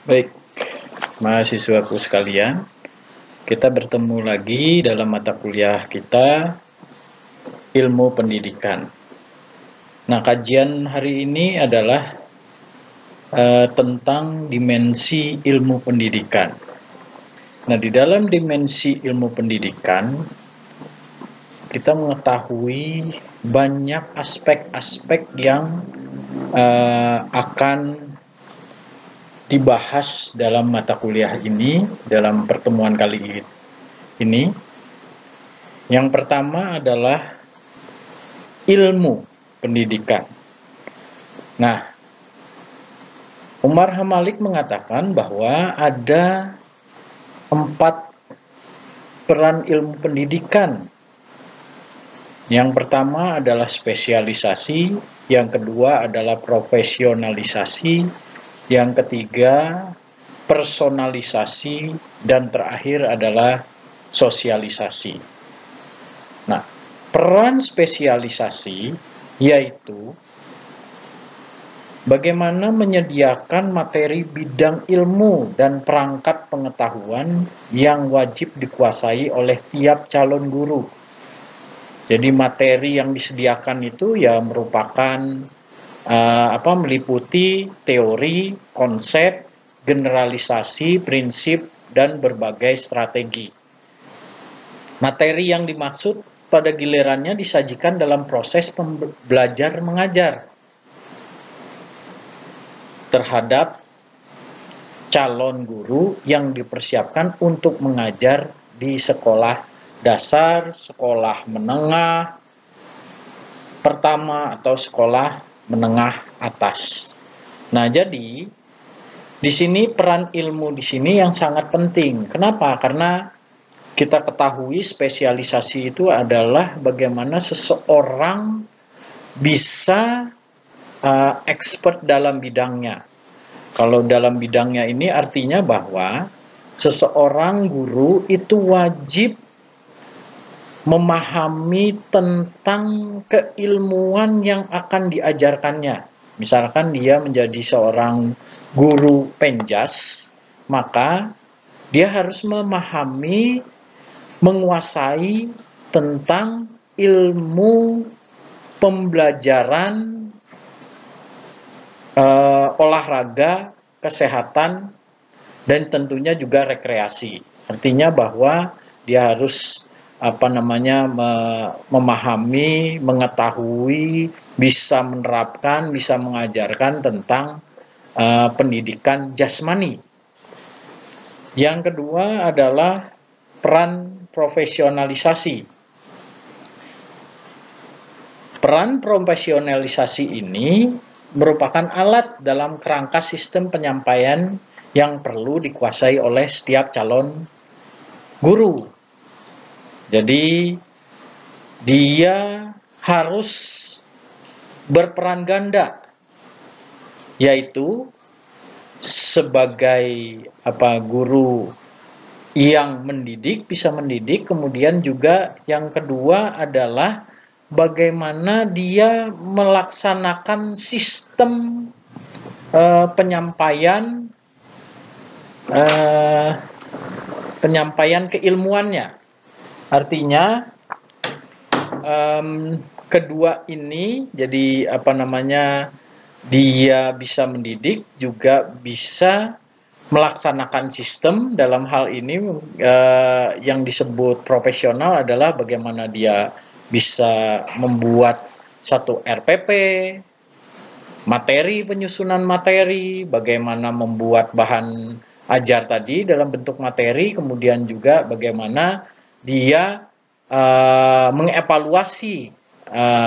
Baik, mahasiswaku sekalian, kita bertemu lagi dalam mata kuliah kita, Ilmu Pendidikan. Nah, kajian hari ini adalah tentang dimensi ilmu pendidikan. Nah, di dalam dimensi ilmu pendidikan, kita mengetahui banyak aspek-aspek yang akan dibahas dalam mata kuliah ini, dalam pertemuan kali ini. Yang pertama adalah ilmu pendidikan. Nah, Umar Hamalik mengatakan bahwa ada 4 peran ilmu pendidikan. Yang pertama adalah spesialisasi, yang kedua adalah profesionalisasi, yang ketiga personalisasi, dan terakhir adalah sosialisasi. Nah, peran spesialisasi yaitu bagaimana menyediakan materi bidang ilmu dan perangkat pengetahuan yang wajib dikuasai oleh tiap calon guru. Jadi materi yang disediakan itu ya merupakan meliputi teori, konsep, generalisasi, prinsip, dan berbagai strategi. Materi yang dimaksud pada gilirannya disajikan dalam proses belajar mengajar terhadap calon guru yang dipersiapkan untuk mengajar di sekolah dasar, sekolah menengah pertama atau sekolah menengah atas. Nah, jadi di sini peran ilmu di sini yang sangat penting. Kenapa? Karena kita ketahui spesialisasi itu adalah bagaimana seseorang bisa expert dalam bidangnya. Kalau dalam bidangnya ini artinya bahwa seseorang guru itu wajib memahami tentang keilmuan yang akan diajarkannya. Misalkan dia menjadi seorang guru penjas, maka dia harus memahami, menguasai tentang ilmu pembelajaran olahraga, kesehatan, dan tentunya juga rekreasi. Artinya bahwa dia harus memahami, mengetahui, bisa menerapkan, bisa mengajarkan tentang pendidikan jasmani. Yang kedua adalah peran profesionalisasi. Peran profesionalisasi ini merupakan alat dalam kerangka sistem penyampaian yang perlu dikuasai oleh setiap calon guru. Jadi dia harus berperan ganda, yaitu sebagai guru yang mendidik, bisa mendidik, kemudian juga yang kedua adalah bagaimana dia melaksanakan sistem penyampaian keilmuannya. Artinya kedua ini jadi dia bisa mendidik, juga bisa melaksanakan sistem. Dalam hal ini yang disebut profesional adalah bagaimana dia bisa membuat satu RPP, materi, penyusunan materi, bagaimana membuat bahan ajar tadi dalam bentuk materi, kemudian juga bagaimana dia mengevaluasi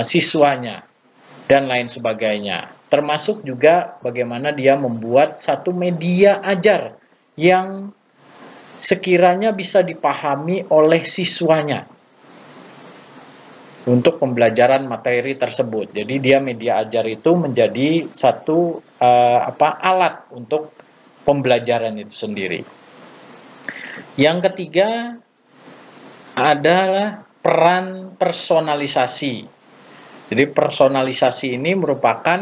siswanya dan lain sebagainya. Termasuk juga bagaimana dia membuat satu media ajar yang sekiranya bisa dipahami oleh siswanya untuk pembelajaran materi tersebut. Jadi dia media ajar itu menjadi satu alat untuk pembelajaran itu sendiri. Yang ketiga adalah peran personalisasi. Jadi personalisasi ini merupakan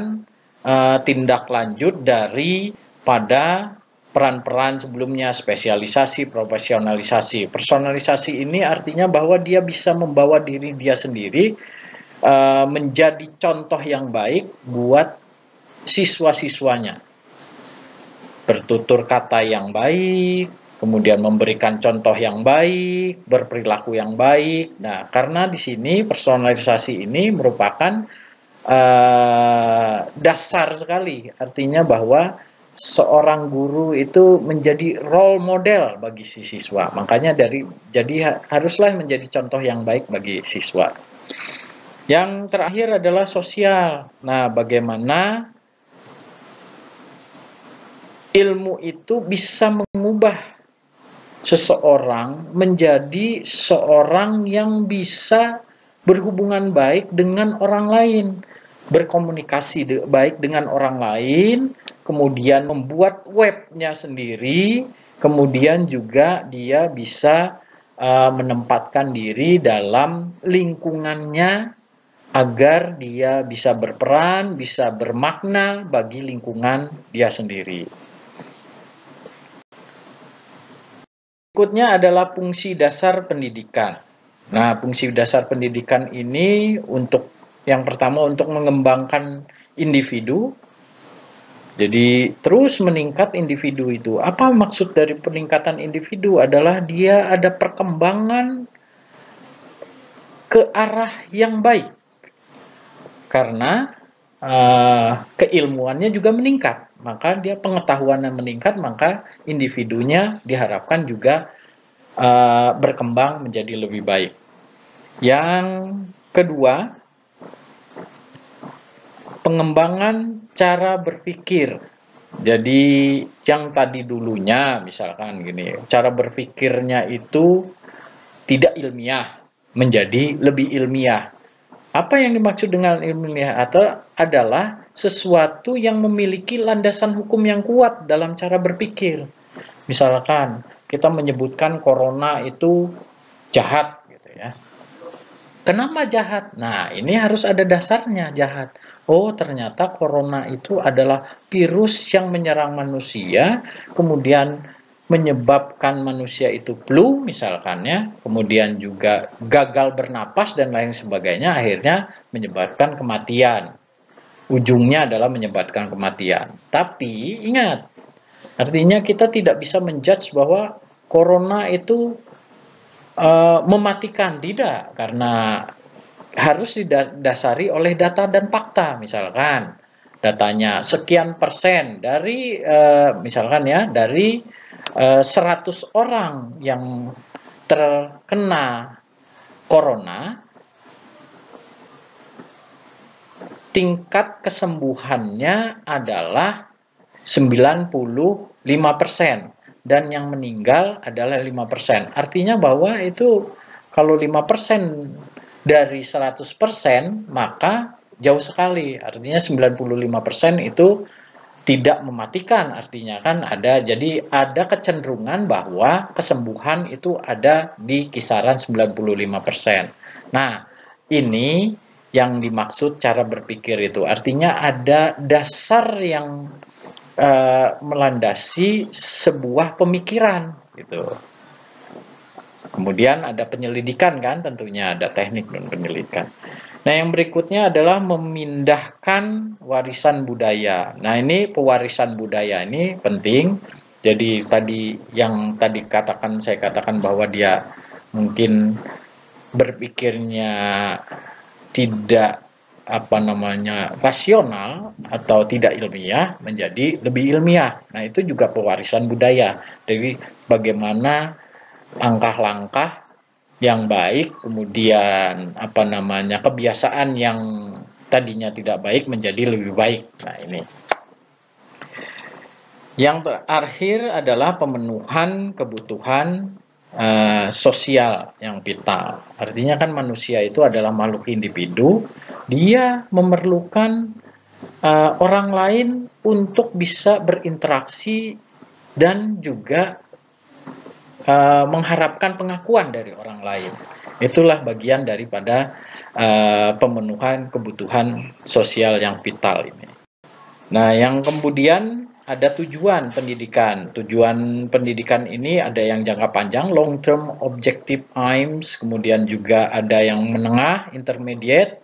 tindak lanjut dari pada peran-peran sebelumnya, spesialisasi, profesionalisasi. Personalisasi ini artinya bahwa dia bisa membawa diri dia sendiri menjadi contoh yang baik buat siswa-siswanya. Bertutur kata yang baik, kemudian memberikan contoh yang baik, berperilaku yang baik. Nah, karena di sini personalisasi ini merupakan dasar sekali, artinya bahwa seorang guru itu menjadi role model bagi si siswa. Makanya jadi haruslah menjadi contoh yang baik bagi siswa. Yang terakhir adalah sosial. Nah, bagaimana ilmu itu bisa mengubah seseorang menjadi seorang yang bisa berhubungan baik dengan orang lain, berkomunikasi baik dengan orang lain, kemudian membuat webnya sendiri, kemudian juga dia bisa menempatkan diri dalam lingkungannya agar dia bisa berperan, bisa bermakna bagi lingkungan dia sendiri. Berikutnya adalah fungsi dasar pendidikan. Nah, fungsi dasar pendidikan ini yang pertama untuk mengembangkan individu. Jadi terus meningkat individu itu. Apa maksud dari peningkatan individu? Adalah dia ada perkembangan ke arah yang baik. Karena keilmuannya juga meningkat. Maka dia pengetahuannya meningkat, maka individunya diharapkan juga berkembang menjadi lebih baik. Yang kedua, pengembangan cara berpikir. Jadi yang tadi dulunya misalkan gini, cara berpikirnya itu tidak ilmiah menjadi lebih ilmiah. Apa yang dimaksud dengan ilmiah adalah sesuatu yang memiliki landasan hukum yang kuat dalam cara berpikir. Misalkan kita menyebutkan corona itu jahat gitu ya. Kenapa jahat? Nah, ini harus ada dasarnya jahat. Oh, ternyata corona itu adalah virus yang menyerang manusia, kemudian menyebabkan manusia itu flu misalkan ya, kemudian juga gagal bernapas dan lain sebagainya, akhirnya menyebabkan kematian. Ujungnya adalah menyebabkan kematian. Tapi ingat, artinya kita tidak bisa menjudge bahwa corona itu mematikan, tidak, karena harus didasari oleh data dan fakta. Misalkan datanya sekian persen dari misalkan ya dari 100 orang yang terkena corona, tingkat kesembuhannya adalah 95% dan yang meninggal adalah 5%. Artinya bahwa itu kalau 5% dari 100%, maka jauh sekali. Artinya 95% itu tidak mematikan, artinya kan jadi ada kecenderungan bahwa kesembuhan itu ada di kisaran 95%. Nah, ini yang dimaksud cara berpikir itu. Artinya ada dasar yang melandasi sebuah pemikiran gitu. Kemudian ada penyelidikan kan, tentunya ada teknik dan penyelidikan. Nah, yang berikutnya adalah memindahkan warisan budaya. Nah, ini pewarisan budaya ini penting. Jadi saya katakan bahwa dia mungkin berpikirnya tidak rasional atau tidak ilmiah menjadi lebih ilmiah. Nah, itu juga pewarisan budaya. Jadi bagaimana langkah-langkah yang baik, kemudian kebiasaan yang tadinya tidak baik menjadi lebih baik. Nah, ini. Yang terakhir adalah pemenuhan kebutuhan sosial yang vital. Artinya kan manusia itu adalah makhluk individu, dia memerlukan orang lain untuk bisa berinteraksi dan juga mengharapkan pengakuan dari orang lain. Itulah bagian daripada pemenuhan kebutuhan sosial yang vital ini. Nah, yang kemudian ada tujuan pendidikan. Tujuan pendidikan ini ada yang jangka panjang, long term objective aims, kemudian juga ada yang menengah, intermediate.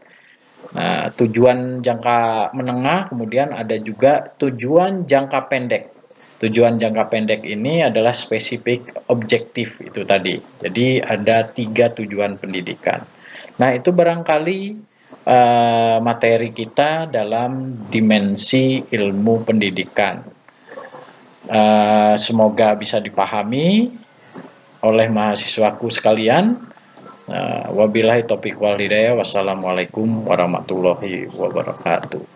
Nah, tujuan jangka menengah, kemudian ada juga tujuan jangka pendek. Tujuan jangka pendek ini adalah spesifik objektif itu tadi. Jadi ada 3 tujuan pendidikan. Nah, itu barangkali materi kita dalam dimensi ilmu pendidikan. Semoga bisa dipahami oleh mahasiswaku sekalian. Wabillahi taufiq wal hidayah. Wassalamualaikum warahmatullahi wabarakatuh.